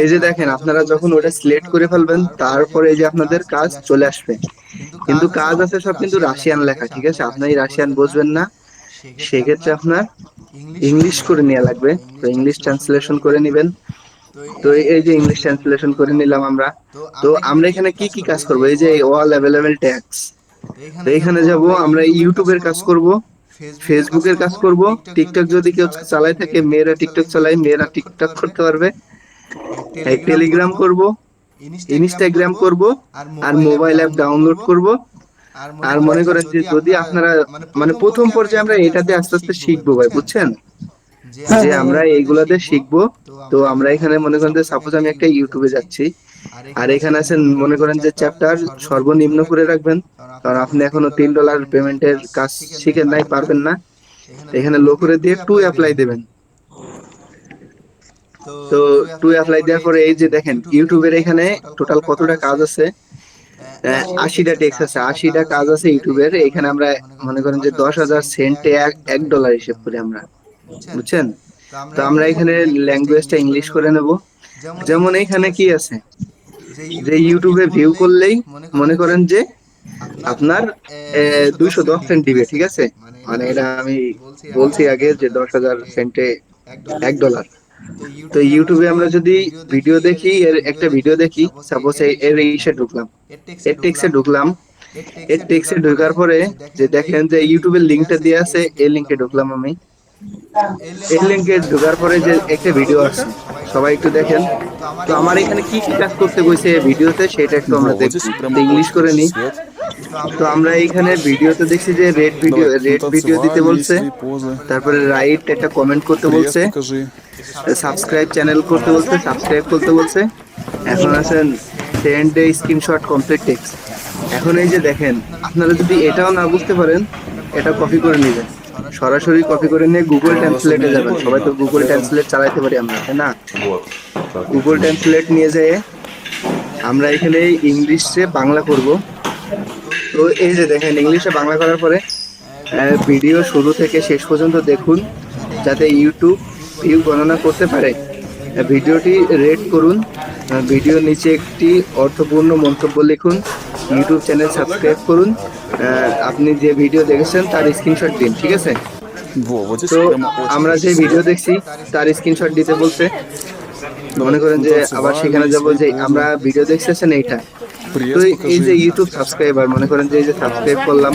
এই যে দেখেন আপনারা যখন ওটা সিলেক্ট করে ফেলবেন তারপরে এই যে আপনাদের কাজ চলে আসবে, কিন্তু কাজ আছে সব কিন্তু রাশিয়ান লেখা, ঠিক আছে? আপনি রাশিয়ান বুঝবেন না, সেক্ষেত্রে আপনার ইংলিশ করে নেওয়া লাগবে। তো ইংলিশ ট্রান্সলেশন করে নেবেন। তো এই যে ইংলিশ ট্রান্সলেশন করে নিলাম আমরা। তো আমরা এখানে কি কি কাজ করব? এই যে অল অ্যাভেলেবল ট্যাক্স। তো এখানে যাব আমরা ইউটিউবের কাজ করব, ফেসবুকের কাজ করব, টিকটক যদি কেউ চালায় থাকে, মেয়েরা টিকটক চালায়, মেয়েরা টিকটক করতে পারবে, টেলিগ্রাম করব, ইনস্টাগ্রাম করব, আর মোবাইল অ্যাপ ডাউনলোড করব। আর মনে করেন যে যদি আপনারা মানে প্রথম পর্যায়ে আমরা এটাতে আস্তে আস্তে শিখবো ভাই, বুঝছেন? হ্যাঁ যে হ্যাঁ আমরা ভাই। এইগুলাতে শিখবো। তো আমরা এখানে মনে করেন যে সাপোজ আমি একটা ইউটিউবে যাচ্ছি, আর এখানে আছেন মনে করেন যে চ্যাপ্টার সর্বনিম্ন করে রাখবেন, কারণ আপনি এখনো $3 পেমেন্টের কাজ শিখেন নাই, পারবেন না। এখানে লো করে দিয়ে টু অ্যাপ্লাই দেবেন। তো টু অ্যাপ্লাই দেওয়ার পরে এই যে দেখেন ইউটিউবের এখানে টোটাল কতটা কাজ আছে, 80টা টেক্সট আছে, 80টা কাজ আছে ইউটিউবের। এখানে আমরা মনে করেন যে 10,000 সেন্টে $1 হিসেব করি আমরা, বুঝছেন? তো আমরা এখানে ল্যাঙ্গুয়েজটা ইংলিশ করে নেব। যেমন এখানে কি আছে যে ইউটিউবে ভিউ করলেই মনে করেন যে আপনার 210 সেন্ট দিবে, ঠিক আছে? মানে এটা আমি বলছি আগে যে 10,000 সেন্টে $1। তো ইউটিউবে আমরা যদি ভিডিও দেখি, এর একটা ভিডিও দেখি, সাপোজ এর ইসে ঢুকলাম, এর টেক্সে ঢুকলাম, এর টেক্সে ঢোকার পরে যে দেখেন যে ইউটিউবের লিঙ্কটা দেওয়া আছে, এই লিঙ্কে ঢুকলাম আমি। এই লিঙ্কে ঢোকার পরে যে একটা ভিডিও আছে, সবাই একটু দেখেন। তো আমার এখানে কি কি কাজ করতে বলছে ভিডিওতে সেটা একটু আমরা Вот দেখবো। здесь তো прямо ইংলিশ очень করে хороший নিই। свет. তো আমরা এখানে ভিডিওতে দেখছি যে রেড ভিডিও দিতে Танцевальные বলছে, свои позы. তারপরে রাইট একটা কমেন্ট করতে Пресс বলছে, покажи. সাবস্ক্রাইব চ্যানেল করতে বলছে, সাবস্ক্রাইব করতে বলছে। এখন আছেন সেন্ড এ স্ক্রিনশট কমপ্লিট টেক্সট। এখন এই যে দেখেন, আপনারা যদি এটাও না বুঝতে পারেন, এটা কপি করে নেবেন, সরাসরি কপি করে নিয়ে গুগল ট্রান্সলেটে যাবেন। সবাই তো গুগল ট্রান্সলেট চালাইতে পারি আমরা, তাই না? গুগল ট্রান্সলেট নিয়ে যেয়ে আমরা এখানে ইংলিশে বাংলা করব। তো এই যে দেখেন ইংলিশে বাংলা করার পরে ভিডিও শুরু থেকে শেষ পর্যন্ত দেখুন, যাতে ইউটিউব ভিউ গণনা করতে পারে। ভিডিওটি রেট করুন, ভিডিওর নিচে একটি অর্থপূর্ণ মন্তব্য লিখুন, ইউটিউব চ্যানেল সাবস্ক্রাইব করুন, আপনি যে ভিডিও দেখেছেন তার স্ক্রিনশট দিন, ঠিক আছে? Во, вот здесь তো прямо очень আমরা যে хороший ভিডিও свет. দেখছি তার স্ক্রিনশট দিতে বলছে। মনে করেন যে আবার সেখানে যাবো যে আমরা ভিডিও দেখতেছেন এইটা। তো Пресс এই যে покажи. ইউটিউব সাবস্ক্রাইবার, মনে করেন যে এই যে সাবস্ক্রাইব করলাম,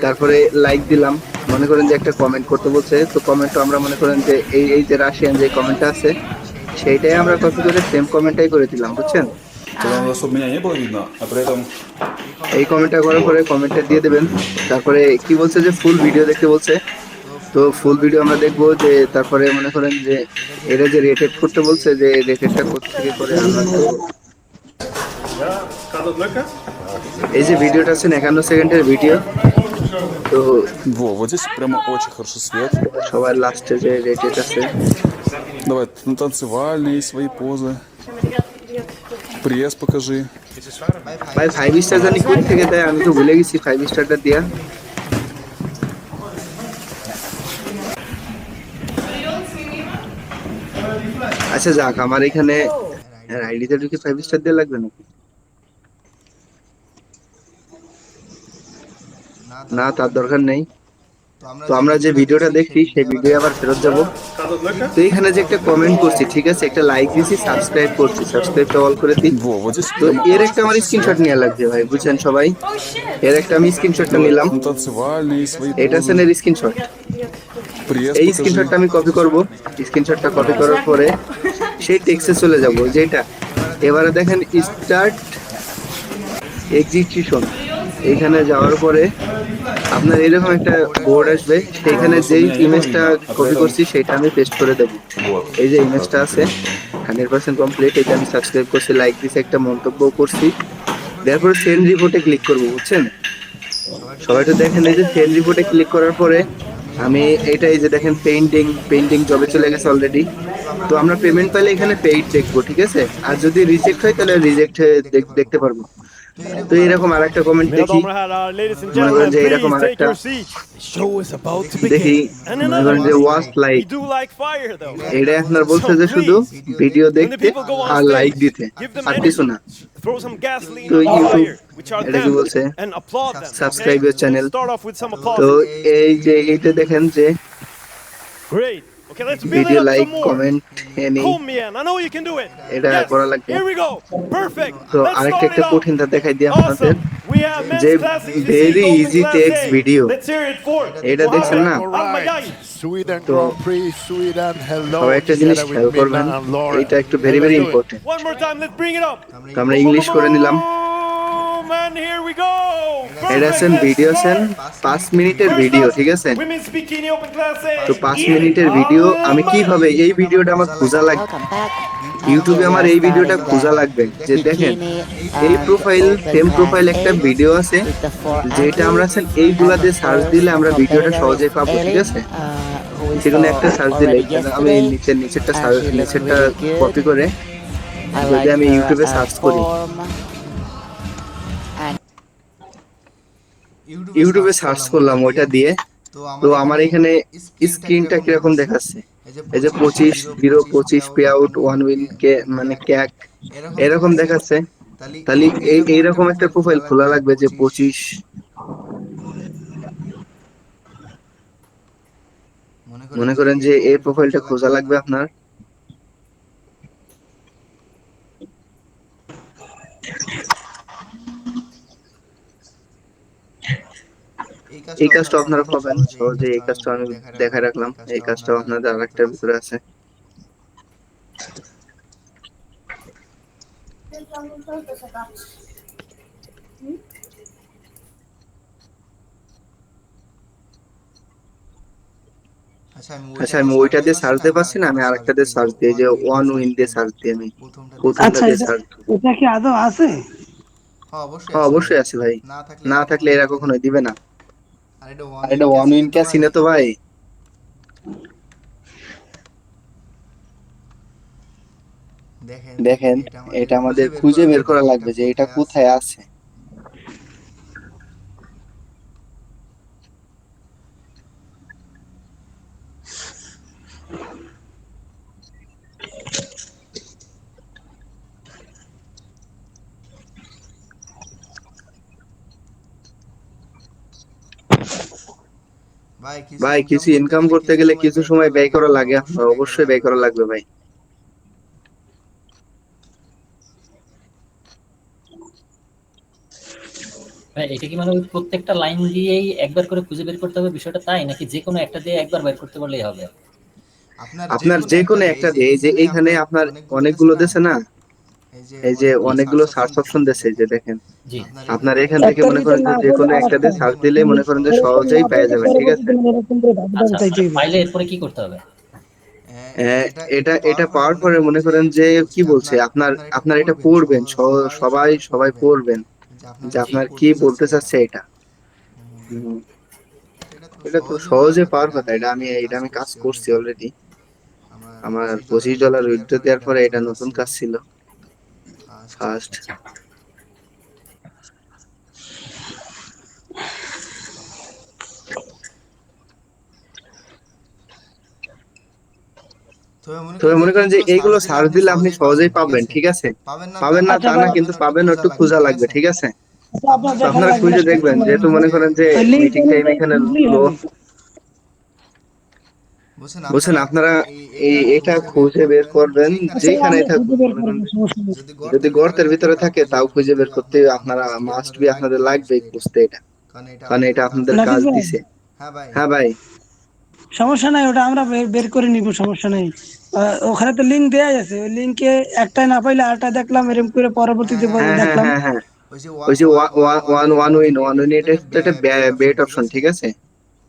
তারপরে লাইক দিলাম, মনে করেন যে একটা কমেন্ট করতে বলছে। তো কমেন্টও আমরা মনে করেন যে এই যে রাশিয়ান যে কমেন্টটা আছে সেইটাই আমরা কপি করে সেম কমেন্টটাই করে দিলাম, বুঝছেন? Когда у нас, чтобы меня не было видно, а при этом এই কমেন্টটা করার পরে কমেন্টটা দিয়ে দেবেন। তারপরে কি বলছে যে ফুল ভিডিও দেখতে বলছে। তো ফুল ভিডিও আমরা দেখবো, যে তারপরে মনে করেন যে এটা যে রেটেড করতে বলছে, যে রেটেডটা করতে থেকে করে আমরা করবো। এই যে ভিডিওটা আছে 51 সেকেন্ডের ভিডিও। তো Во, вот здесь прямо очень хороший свет. সবার লাস্টে যে রেটেড আছে, Давай, танцевальные свои позы. Пресс покажи. ভাই 5 স্টার জানি কোথা থেকে দেয়, আমি তো ভুলে গেছি 5 স্টারটা দিয়া। আচ্ছা যাক, আমার এখানে আইডিতে ঢুকে 5 স্টার দিয়ে লাগবে না? না, তার দরকার নেই। তো আমরা যে ভিডিওটা দেখছি সেই ভিডিও আবার ফেরত যাব। তো এখানে যে একটা কমেন্ট করছি, ঠিক আছে, একটা লাইক দিছি, সাবস্ক্রাইব করছি, সাবস্ক্রাইবটা অল করে দিই। Во, вот здесь তো прямо এর очень একটা আমার хороший স্ক্রিনশট свет. নিয়ে লাগছে ভাই, বুঝছেন সবাই? এর একটা আমি স্ক্রিনশটটা নিলাম, Танцевальные свои এটা позы. আছে এর স্ক্রিনশট। Пресс এই покажи. স্ক্রিনশটটা আমি কপি করব। স্ক্রিনশটটা কপি করার পরে সেই টেক্সটে চলে যাব, যেটা এবারে দেখেন স্টার্ট এক্সিকিউশন। এখানে যাওয়ার পরে আপনার এরকম একটা বোর্ড আসবে, সেখানে যেই ইমেজটা কপি করছি সেটা আমি পেস্ট করে দেব। এই যে ইমেজটা আছে 100% কমপ্লিট, এটা আমি সাবস্ক্রাইব করছি, লাইক দিছি, একটা মন্তব্য করছি, তারপরে সেন্ড রিপোর্টে ক্লিক করব, বুঝছেন? সবাই তো দেখেন এই যে সেন্ড রিপোর্টে ক্লিক করার পরে আমি এই যে দেখেন পেইন্টিং জবে চলে গেছে অলরেডি। তো আমরা পেমেন্ট পাইলে এখানে পেইড দেখবো, ঠিক আছে? আর যদি রিজেক্ট হয় তাহলে রিজেক্ট দেখতে পারবো। তো এরকম আরেকটা কমেন্ট Mina দেখি, damer och herrar, ladies and মনে করেন gentlemen, যে এরকম please take আরেকটা your seats. The show is about to দেখি, begin. And মনে another করেন যে one. Watch like. We do like fire though. এটা আপনার বলছে যে শুধু ভিডিও When the দেখতে people go on আর লাইক stage, দিতে, give them আর কিছু না। energy, throw some gasoline তো on the YouTube fire, which are এটা কি them, বলছে, and applaud them. Subscribe Okay? Your channel. Let's start off with some তো applause. এই যে এইটা দেখেন যে Great. Okay, let's build video it up like some more. Comment any, Come igen, I know you can do it. এটা Yes, করা লাগবে। here we go. Perfect. তো Let's আরেকটা start একটা it off. কঠিনটা দেখাই দিই আপনাদের, Awesome. We have men's যে classic very physique, easy open text class A. video. Let's hear it for এটা দেখছেন না? Almagai. Sweden তো Grand Prix, Sweden, hello. সবাই একটা জিনিস together with খেয়াল করবেন, Minna and Lauren. এটা একটু very very important. One more time, let's bring it up. তো আমরা ইংলিশ করে নিলাম। man, here we go. এটা Perfect. আছেন Let's ভিডিও আছেন start. 5 মিনিটের First ভিডিও, up, ঠিক আছে? Women's Bikini Open Class A. তো 5 Ian মিনিটের ভিডিও আমি কিভাবে এই ভিডিওটা আমার খোঁজা লাগবে, Welcome back. ইউটিউবে আমার এই ভিডিওটা খোঁজা লাগবে যে দেখেন এই প্রোফাইল সেম প্রোফাইল একটা ভিডিও আছে যেটা আমরা আছেন এইগুলা দিয়ে সার্চ দিলে আমরা ভিডিওটা সহজেই পাবো, ঠিক আছে? সেখানে একটা সার্চ দিলে আমি নিচেরটা কপি করে যদি আমি ইউটিউবে সার্চ করি, ইউটিউবে সার্চ করলাম ওইটা দিয়ে, তো আমার এখানে স্ক্রিনটা কিরকম দেখাচ্ছে, এই যে 25 পে আউট 1 উইন কে মানে ক্যাক এরকম দেখাচ্ছে। তাহলে এইরকম একটা প্রোফাইল খোলা লাগবে যে 25, মনে করেন যে এই প্রোফাইলটা খোঁজা লাগবে আপনার। এই কাজটা আপনারা পাবেন সহজে, এই কাজটা আমি দেখা রাখলাম, এই কাজটাও আপনাদের আরেকটার ভিতরে আছে। আচ্ছা আমি ওইটা দিয়ে সার্চ দিয়ে পাচ্ছি না, আমি আরেকটা দিয়ে সার্চ দিই, যে 1 উইন দিয়ে সার্চ দিই, আমি প্রথমটা আচ্ছা দিয়ে সার্চ। এটা কি আদৌ আছে? হ্যাঁ অবশ্যই আছে ভাই, না থাকলে এরা কখনোই দিবে না। আর এটা 1 উইন কে চিনে তো ভাই। দেখেন এটা আমাদের খুঁজে বের করা লাগবে যে এটা কোথায় আছে। ভাই কিছু ইনকাম করতে গেলে কিছু সময় ব্যয় করা লাগে, আপনার অবশ্যই ব্যয় করা লাগবে ভাই। ভাই এটা কি মানে ওই প্রত্যেকটা লাইন দিয়েই একবার করে খুঁজে বের করতে হবে বিষয়টা, তাই নাকি যে কোনো একটা দিয়ে একবার বের করতে পারলেই হবে? আপনার যে কোনো একটা দিয়ে, এই যে এইখানে আপনার অনেকগুলো দেছে না, এই যে অনেকগুলো সার্চ অপশন দেছে, এই যে দেখেন জি আপনার এখান থেকে মনে করেন যে যে কোনো একটা দিয়ে সার্চ দিলে মনে করেন যে সহজেই পেয়ে যাবেন, ঠিক আছে? আচ্ছা পাইলে এরপরে কি করতে হবে? এটা এটা পাওয়ার পরে মনে করেন যে কি বলছে, আপনার এটা পড়বেন, সবাই পড়বেন যে আপনার কি বলতে চাচ্ছে এটা। এটা তো সহজে পাওয়ার কথা, এটা আমি কাজ করছি অলরেডি। আমার $25 উইথড্র দেওয়ার পরে এটা নতুন কাজ ছিল ফার্স্ট। তবে মনে করেন যে এইগুলো সার্চ দিলে আপনি সহজেই পাবেন, ঠিক আছে? পাবেন না তা না, কিন্তু পাবেন, একটু খোঁজা লাগবে, ঠিক আছে? তো আপনারা খুঁজে দেখবেন, যেহেতু মনে করেন যে মিটিং টাইম এখানে লো, বুঝছেন? আপনারা এটা খুঁজে বের করবেন যেখানে থাকুন, মনে করেন যদি গর্তের ভিতরে থাকে তাও খুঁজে বের করতে আপনারা মাস্ট বি, আপনাদের লাগবে খুঁজতে এটা, কারণ এটা আপনাদের কাজ দিছে। হ্যাঁ ভাই সমস্যা নাই, ওটা আমরা বের করে নিব, সমস্যা নাই। ওখানে তো লিংক দেয়াই আছে, ওই লিংকে একটাই না পাইলে আরেকটা দেখলাম, এরকম করে পরবর্তীতে হ্যাঁ হ্যাঁ দেখলাম। হ্যাঁ হ্যাঁ ওই যে ওয়ান উইন এটা হচ্ছে একটা বেট অপশন, ঠিক আছে?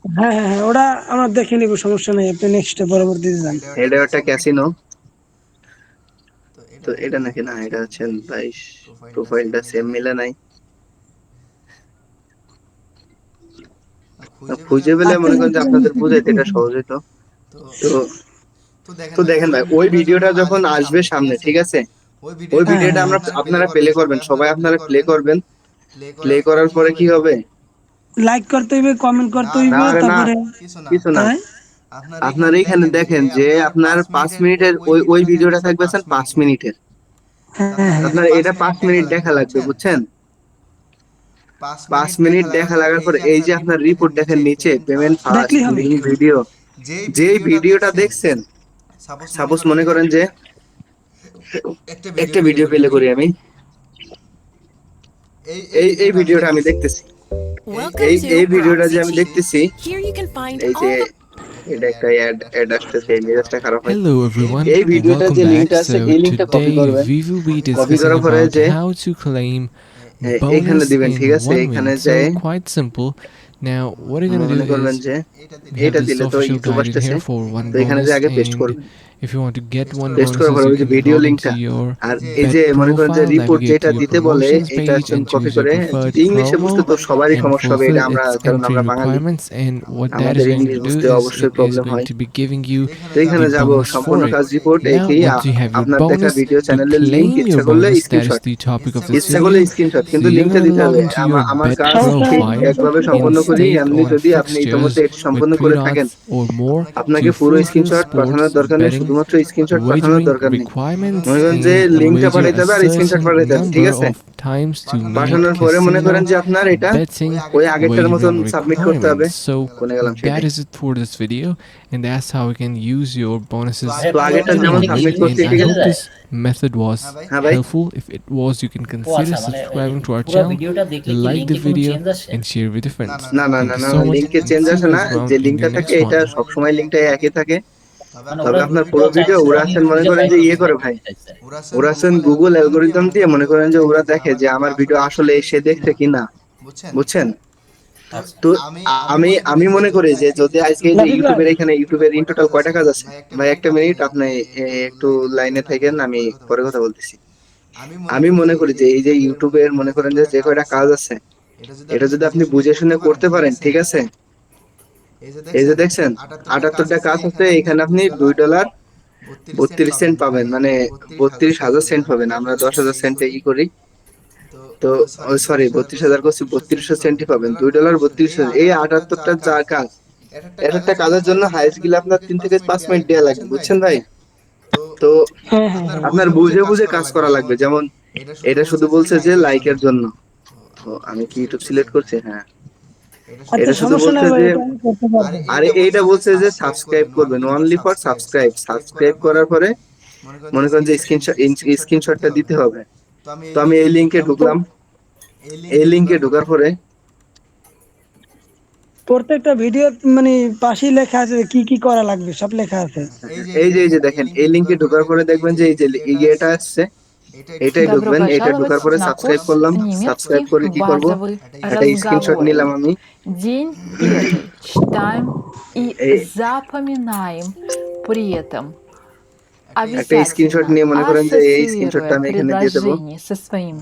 হ্যাঁ হ্যাঁ হ্যাঁ, ওটা আমরা দেখে নিব, সমস্যা নাই। আপনি নেক্সট পরবর্তীতে যান। এটা একটা ক্যাসিনো, তো এটা নাকি না, এটা হচ্ছে 22, প্রোফাইলটা সেম মিলে নাই। খুঁজে পেলে মনে করেন যে আপনাদের বুঝাইতে এটা সহজ হতো। তো তো দেখেন ভাই, ওই ভিডিওটা যখন আসবে সামনে, ঠিক আছে? ওই ভিডিওটা আপনারা প্লে করবেন, সবাই আপনারা প্লে করবেন। প্লে করার পরে কি হবে, লাইক করতে হইবে, কমেন্ট করতে হইবে, না তারপরে কিছু না, হ্যাঁ আপনার এইখানে দেখেন যে আপনার 5 মিনিটের ওই ভিডিওটা থাকবে স্যার 5 মিনিটের, হ্যাঁ আপনার এটা 5 মিনিট দেখা লাগবে, বুঝছেন? 5 মিনিট দেখা লাগার পরে এই যে আপনার রিপোর্ট দেখেন নিচে, পেমেন্ট ফার্স্ট দেখলেই হবে। লিংক ভিডিও, যেই ভিডিওটা দেখছেন, সাপোজ মনে করেন যে একটা ভিডিও প্লে করি আমি, এই ভিডিওটা আমি দেখতেছি, এই ভিডিওটা যে আমি দেখতেছি, এই যে এটা একটা অ্যাড আসতেছে, এই মেজাজটা খারাপ হয়। Hello everyone, এই ভিডিওটা যে welcome লিংকটা back. আছে, So এই লিংকটা কপি today করবেন, we will be copy discussing করার পরে about যে how to claim এইখানে bonus দিবেন, in ঠিক আছে? 1 এইখানে minute. যে So quite simple. Now what you're gonna do মনে করবেন is যে we have এটা this দিলে তো official ইউটিউব guide in আসতেছে, here for one তো এখানে যে bonus, আগে পেস্ট and করবেন। if you want to get one paste করার পরে bonuses ওই you যে can ভিডিও log লিংকটা, into your আর এই যে bet মনে করেন যে profile, রিপোর্ট navigate যেটা to your দিতে বলে promotions এটা page and copy choose your করে preferred ইংলিশে promo বুঝতে তো সবারই and সমস্যা হবে, fulfill এটা আমরা its কারণ entry আমরা বাঙালি, requirements. And what that is আমাদের going ইংলিশ to do বুঝতে is অবশ্যই it is প্রবলেম going হয়। to be giving you তো এখানে the যাব bonus for সম্পূর্ণ it. কাজ রিপোর্ট Now একই, once you have your আপনার দেখা bonus, ভিডিও to চ্যানেলের লিংক claim ইচ্ছা your করলে bonus, that is screenshot, the topic of this ইচ্ছা করলে video. স্ক্রিনশট, So কিন্তু you're লিংকটা gonna দিতে log হবে। into your আমার bet কাজ ঠিক সমস্যা একভাবে profile সম্পন্ন in করি। stake এমনি on যদি আপনি fixtures ইতিমধ্যে এটি with সম্পন্ন 3 করে থাকেন, dots or more আপনাকে to পুরো fulfill স্ক্রিনশট পাঠানোর sports দরকার নেই, betting শুধুমাত্র স্ক্রিনশট পাঠানোর wagering দরকার নেই। requirements, মনে করেন যে and লিংকটা wager পাঠাইতে a হবে আর স্ক্রিনশট certain পাঠাইতে হবে, ঠিক number আছে? of times to পাঠানোর make পরে মনে করেন casino যে আপনার এটা betting ওই আগেরটার মতন wagering সাবমিট করতে হবে। requirements. So কোনে গেলাম that সেটাই। is it for this video, and that's how you can use your bonuses তো আগেরটা to যেমন earn it. সাবমিট করছি, And I ঠিক hope আছে? this method was হ্যাঁ ভাই। helpful. If it was, you can O consider আচ্ছা, মানে subscribing to our পুরো channel, ভিডিওটা দেখলে কি like the লিংকে কোনো video, চেঞ্জ আসে? and share with your friends. না না Thank না you না so much, লিংকে and চেঞ্জ see আসে you না, guys around যে in the লিংকটা next থাকে এটা one. সবসময় লিংকটা একই থাকে। মানে তবে ওরা আপনার পুরো ভিডিও চাইছে উড়াছেন মনে নিজে করেন যে ইয়ে করে ভাই, চাইছে। ওরাছেন গুগল অ্যালগোরিদম দিয়ে মনে করেন যে ওরা দেখে যে আমার ভিডিও আসলে সে দেখছে কিনা, বুঝছেন? আচ্ছা তো আমি আমি মনে করি যে যদি আজকে এই যে নাবিল ভাই, ইউটিউবের এখানে ইউটিউবের ইন টোটাল কয়টা কাজ আছে ভাই, একটা মিনিট আপনি একটু লাইনে থাকেন, আমি পরে কথা বলতেছি। আমি মনে করি যে এই যে ইউটিউবের মনে করেন যে যে কয়টা কাজ আছে, এটা যদি আপনি বুঝে শুনে করতে পারেন, ঠিক আছে? এই যে দেখছেন 78টা কাজ আছে, এখানে আপনি $2.32 পাবেন, মানে 32,000 সেন্ট পাবেন। আমরা 10,000 সেন্টে ই করি, তো সরি 32,000 করছি, 3200 সেন্টই পাবেন। $2.32। এই 78টা যা কাজ, এক একটা কাজের জন্য হাইস্ট গেলে আপনার 3 থেকে 5 মিনিট দেওয়া লাগবে, বুঝছেন ভাই? তো হ্যাঁ হ্যাঁ হ্যাঁ। আপনার বুঝে বুঝে কাজ করা লাগবে। যেমন এটা শুধু বলছে যে লাইকের জন্য, ও আমি কি ইউটিউব সিলেক্ট করছি? হ্যাঁ, আচ্ছা এটা শুধু সমস্যা নাই বলছে ভাই, যে, এটা আমি করতে পারবো। আরে এইটা বলছে যে সাবস্ক্রাইব করবেন, অনলি ফর সাবস্ক্রাইব। সাবস্ক্রাইব করার পরে মনে করেন যে স্ক্রিনশটটা দিতে হবে। তো আমি এই লিংকে ঢুকলাম, এই লিংকে ঢোকার পরে প্রত্যেকটা ভিডিও মানে পাশেই লেখা আছে কি কি করা লাগবে, সব লেখা আছে। এই যে দেখেন, এই লিংকে ঢোকার পরে দেখবেন যে এই যে এটা আসছে, এটাই Добро ঢুকবেন। এটা ঢোকার пожаловать পরে на সাবস্ক্রাইব курс করলাম, সাবস্ক্রাইব করে немецкий কি করব, базовый একটা স্ক্রিনশট নিলাম разговорный. আমি। День первый. Читаем и এই запоминаем при этом. একটা স্ক্রিনশট নিয়ে মনে করেন যে এই স্ক্রিনশটটা Ассоциируя আমি এখানে দিয়ে দেবো, предложение со своим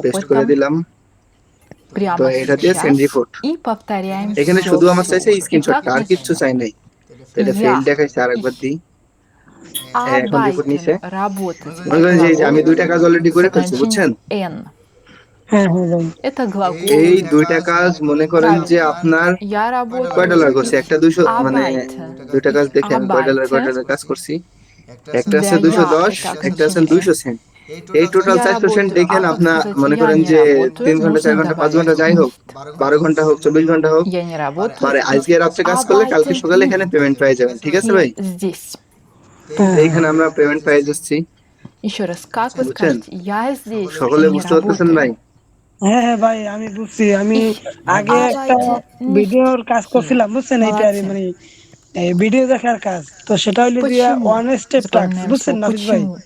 পেস্ট করে опытом দিলাম। তো прямо এটা দিয়ে সেন্ড сейчас রিপোর্ট। и повторяем এখানে всё শুধু আমার চাইছে вслух. স্ক্রিনশটটা, আর কিচ্ছু চাই নাই। তো এটা ফেল দেখাইছে, আরেকবার দিই। এখন রিপোর্ট নিছে। Arbeiten, работать. মনে করেন যে এই যে আমি 2টা কাজ অলরেডি করে ফেলছি, বুঝছেন? Закончение N. হ্যাঁ হ্যাঁ ভাই। Это глагол. এই 2টা কাজ মনে করেন যে আপনার Я работаю. কয় ডলার করছি? একটা 200, মানে Arbeite. 2টা কাজ দেখে আমি কয় ডলার কাজ করছি। একটা আছে 210, একটা আছে 200 সেন্ট। এই টোটাল 400 সেন্ট দেখেন আপনার মনে করেন যে 3 ঘন্টা 4 ঘন্টা 5 ঘন্টা যাই হোক, 12 ঘন্টা হোক 24 ঘন্টা হোক, Я не работаю. মানে আজকে রাত্রে কাজ করলে কালকে সকালে এখানে পেমেন্ট পেয়ে যাবেন, ঠিক আছে ভাই? Здесь. এইখানে আমরা পেমেন্ট পেয়ে যাচ্ছি। Еще раз, как вы বুঝছেন? скажете? Я здесь. সকলে Я не বুঝতে পারতেছেন работаю. ভাই? হ্যাঁ হ্যাঁ ভাই, আমি বুঝছি। আমি আগে একটা ভিডিওর কাজ করছিলাম, বুঝছেন? এইটা মানে ভিডিও দেখার কাজ, তো সেটা হইলো যে Почему? ওয়ান স্টেপ টাস্ক, Заполняем বুঝছেন слово নাফিস ভাই? почему.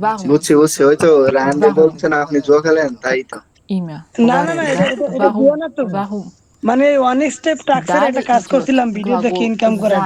Warum? বুঝছি, ওই তো রায়ান ভাই বলছেন আপনি জুয়া খেলেন, তাই তো। Имя. না না না, এটা Warum? জুয়া না তো। Warum? মানে ওয়ান স্টেপ টাস্কের একটা কাজ করছিলাম ভিডিও দেখে ইনকাম করার।